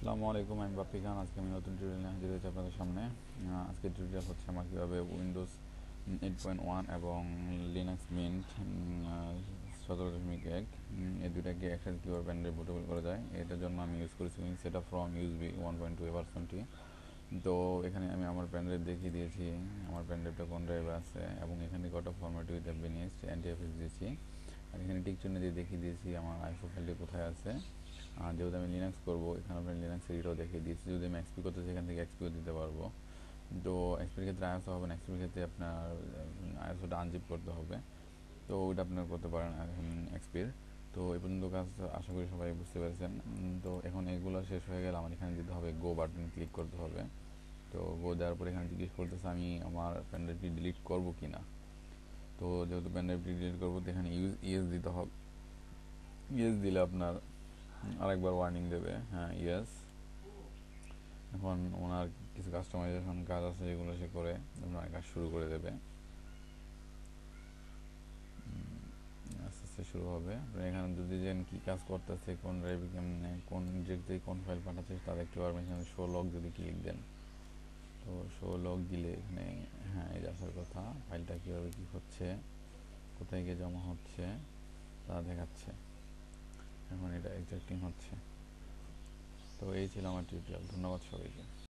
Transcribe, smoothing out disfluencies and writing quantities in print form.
আসসালামু আলাইকুম, আমি বাপ্পি খান। আজকে আমি নতুন টিউটোরিয়াল নিয়ে হাজির হয়েছি আপনাদের সামনে। আজকের টিউটোরিয়াল হচ্ছে আমার কীভাবে উইন্ডোজ 8.1 এবং লিনাক্স মিন্ট 17.1 এই দুটাকে একসাথে কীভাবে প্যান্ড্রাইভ বুটেবল করা যায়, এটার জন্য আমি ইউজ করেছি সেটআপ ফ্রম ইউএসবি 1.2 ভার্সনটি। তো এখানে আমি আমার প্যান্ড্রাইভ দেখিয়ে দিয়েছি, আমার প্যান্ড্রাইভটা কোন ড্রাইভে আছে, এবং এখানে কটা ফরম্যাট উইথ বেনিয়েস্ট এনটিএফএস দিয়েছি, আর এখানে টিক চিহ্ন দিয়ে দেখিয়ে দিয়েছি আমার আইসো ফাইলটি কোথায় আছে। আর যেহেতু আমি লিনাক্স করবো, এখানে আপনার লিনাক্স এটাও দেখিয়ে দিয়েছি। যদি আমি এক্সপি করতে চাই, এখান থেকে এক্সপিও দিতে পারবো। তো এক্সপির ক্ষেত্রে আইএসও হবে না, এক্সপির ক্ষেত্রে আপনার আইএসওটা আনজিপ করতে হবে। তো ওইটা আপনার করতে পারেন এক্সপির। তো এই পর্যন্ত কাজ আশা করি সবাই বুঝতে পেরেছেন। তো এখন এগুলো শেষ হয়ে গেলে আমার এখানে দিতে হবে গো বাটন ক্লিক করতে হবে। তো গো দেওয়ার পরে এখানে জিজ্ঞেস করতেছে আমি আমার প্যানড্রাইভটি ডিলিট করবো কি না। তো যেহেতু প্যানড্রাইভটি ডিলিট করবো, তো এখানে ইয়েস দিতে হবে। ইয়েস দিলে আপনার আরেকবার ওয়ার্নিং দেবে, হ্যাঁ ইয়েস। এখন ওনার কিছু কাস্টমাইজেশন কাজ আছে, যেগুলো সে করে আপনার কাজ শুরু করে দেবে, আস্তে আস্তে শুরু হবে। আপনি এখানে যদি যেন কী কাজ করতেছে, কোন ড্রাইভে কেমনে, কোন ডিরেক্টরি কোন ফাইল পাঠাচ্ছে তা দেখতে পারবেন। এখানে শো লগ যদি ক্লিক দেন, তো শো লগ দিলে এখানে হ্যাঁ এই আসার কথা, ফাইলটা কীভাবে কী হচ্ছে, কোথায় গিয়ে জমা হচ্ছে তা দেখাচ্ছে। এখন এটা এক্সট্রাক্টিং হচ্ছে। তো এই ছিল আমার টিউটোরিয়াল। ধন্যবাদ সবাইকে।